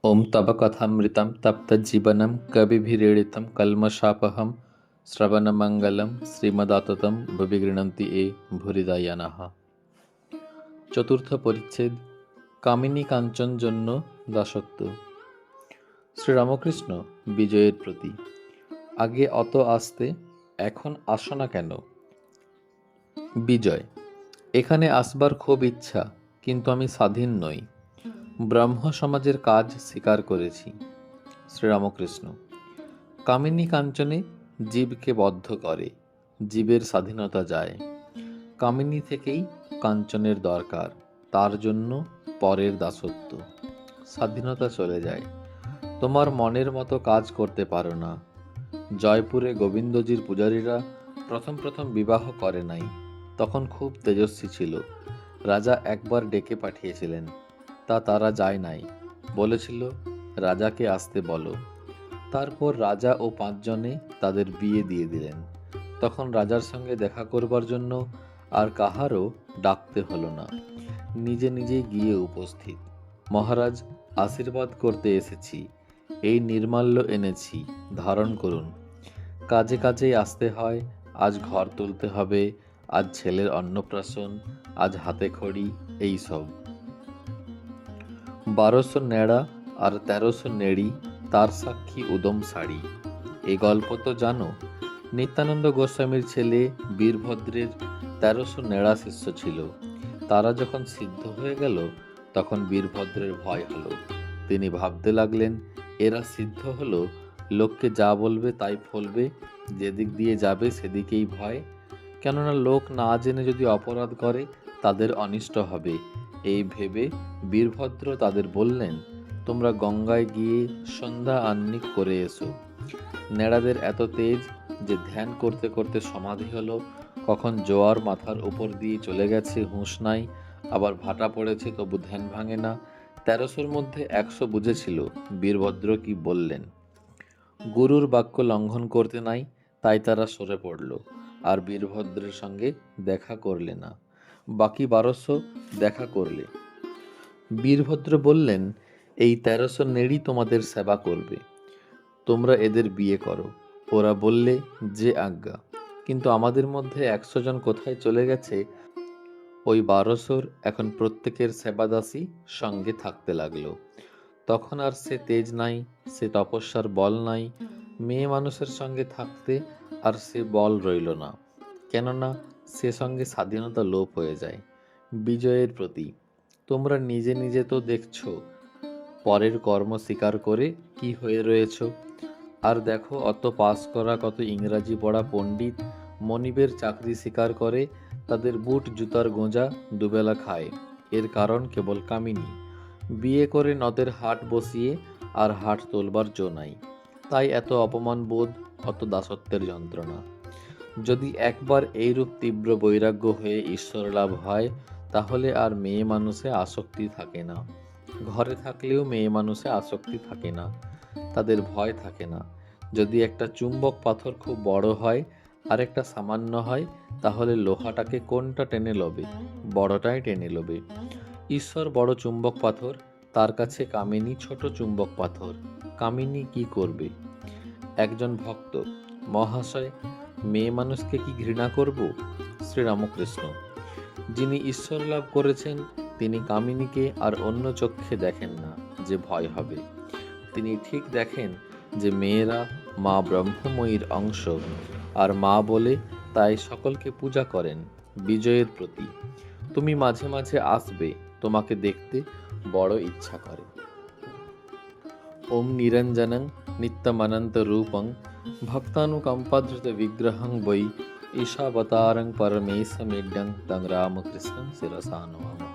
ॐ तव कथामृतं तप्तजीवनं कविभिरीडितं कल्मषापहं শ্রবণমঙ্গলম শ্রীমদাততম ভুবি গৃণন্তি এ ভূরিদায়ানাহ। চতুর্থ পরিচ্ছেদ, কামিনী কাঞ্চন জন্য দাসত্ব। শ্রীরামকৃষ্ণ বিজয়ের প্রতি। আগে অত আসতে, এখন আসো না কেন? বিজয়: এখানে আসবার খুব ইচ্ছা, কিন্তু আমি স্বাধীন নই। ব্রাহ্ম সমাজের কাজ স্বীকার করেছি। শ্রীরামকৃষ্ণ: কামিনী কাঞ্চনে জীবকে বদ্ধ করে, জীবের স্বাধীনতা যায়। কামিনী থেকেই কাঞ্চনের দরকার, তার জন্য পরের দাসত্ব। স্বাধীনতা চলে যায়, তোমার মনের মতো কাজ করতে পারো না। জয়পুরে গোবিন্দজির পূজারীরা প্রথম প্রথম বিবাহ করে নাই, তখন খুব তেজস্বী ছিল। রাজা একবার ডেকে পাঠিয়েছিলেন, তা তারা যায় নাই, বলেছিল রাজাকে আসতে বলো। তারপর রাজা ও 5 জনে তাদের বিয়ে দিয়ে দিলেন। তখন রাজার সঙ্গে দেখা করবার জন্য আর কাহারও ডাকতে হলো না, নিজে নিজে গিয়ে উপস্থিত। মহারাজ, আশীর্বাদ করতে এসেছি, এই নির্মাল্য এনেছি, ধারণ করুন। কাজে কাজেই আসতে হয়, আজ ঘর তুলতে হবে, আজ ছেলের অন্নপ্রাশন, আজ হাতে খড়ি, এই সব। 1200 নেড়া আর 1300 নেড়ি, তার সাক্ষী উদম শাড়ি। এই গল্প তো জানো। নিত্যানন্দ গোস্বামীর ছেলে বীরভদ্রের 1300 নেড়া শিষ্য ছিল। তারা যখন সিদ্ধ হয়ে গেল, তখন বীরভদ্রের ভয় হলো। তিনি ভাবতে লাগলেন, এরা সিদ্ধ হলো, লোককে যা বলবে তাই ফলবে, যেদিক দিয়ে যাবে সেদিকেই ভয়। কেননা লোক না জেনে যদি অপরাধ করে, তাদের অনিষ্ট হবে। এই ভেবে বীরভদ্র তাদের বললেন, তোমরা গঙ্গায় গিয়ে সন্ধ্যা আহ্নিক করে এসো। নেড়াদের এত তেজ যে ধ্যান করতে করতে সমাধি হলো। কখন জোয়ার মাথার উপর দিয়ে চলে গেছে হুঁশ নাই, আবার ভাটা পড়েছে তবু ধ্যান ভাঙে না। 1300-র মধ্যে 100 বুঝেছিল বীরভদ্র কি বললেন। গুরুর বাক্য লঙ্ঘন করতে নাই, তাই তারা সরে পড়ল, আর বীরভদ্রের সঙ্গে দেখা করলে না। বাকি 1200 দেখা করলে। বীরভদ্র বললেন, এই 1300 নেড়ি তোমাদের সেবা করবে, তোমরা এদের বিয়ে করো। ওরা বললে, যে আজ্ঞা। কিন্তু আমাদের মধ্যে 100 জন কোথায় চলে গেছে? ওই 1200-র এখন প্রত্যেকের সেবাদাসী সঙ্গে থাকতে লাগলো। তখন আর সে তেজ নাই, সে তপস্যার বল নাই। মেয়ে মানুষের সঙ্গে থাকতে আর সে বল রইল না, কেননা সে সঙ্গে স্বাধীনতা লোপ হয়ে যায়। বিজয়ের প্রতি। তোমরা নিজে নিজে তো দেখছ, পরের কর্ম স্বীকার করে কি হয়ে রয়েছ। আর দেখো, অত পাস করা কত ইংরাজি পড়া পণ্ডিত মনিবের চাকরি স্বীকার করে, তাদের বুট জুতার গোঁজা দুবেলা খায়। এর কারণ কেবল কামিনী। বিয়ে করে নদের হাট বসিয়ে আর হাট তোলবার জো নাই, তাই এত অপমান বোধ, অত দাসত্বের যন্ত্রণা। যদি একবার এইরূপ তীব্র বৈরাগ্য হয়ে ঈশ্বর লাভ হয়, তাহলে আর মেয়ে মানুষে আসক্তি থাকে না। ঘরে থাকলেও মেয়ে মানুষে আসক্তি থাকে না, তাদের ভয় থাকে না। যদি একটা চুম্বক পাথর খুব বড় হয় আর একটা সামান্য হয়, তাহলে লোহাটাকে কোনটা টেনে লবে? বড়টাই টেনে লবে। ঈশ্বর বড় চুম্বক পাথর, তার কাছে কামিনী ছোট চুম্বক পাথর। কামিনী কি করবে? একজন ভক্ত: মহাশয়, মেয়ে মানুষকে কি ঘৃণা করব? শ্রীরামকৃষ্ণ: যিনি ঈশ্বর লাভ করেছেন, তিনি কামিনীকে আর অন্য চক্ষে দেখেন না যে ভয় হবে। তিনি ঠিক দেখেন যে মেয়েরা মা ব্রহ্মময়ীর অংশ, আর মা বলে তাই সকলকে পূজা করেন। বিজয়ের প্রতি। তুমি মাঝে মাঝে আসবে, তোমাকে দেখতে বড় ইচ্ছা করে। ওম নিরঞ্জনং নিত্যমনন্ত রূপং ভক্তানুকম্পাধৃত বিগ্রহং বৈ ঈশাবতারং পরমেশমেড্যং তং রামকৃষ্ণং শিরসা নমামি।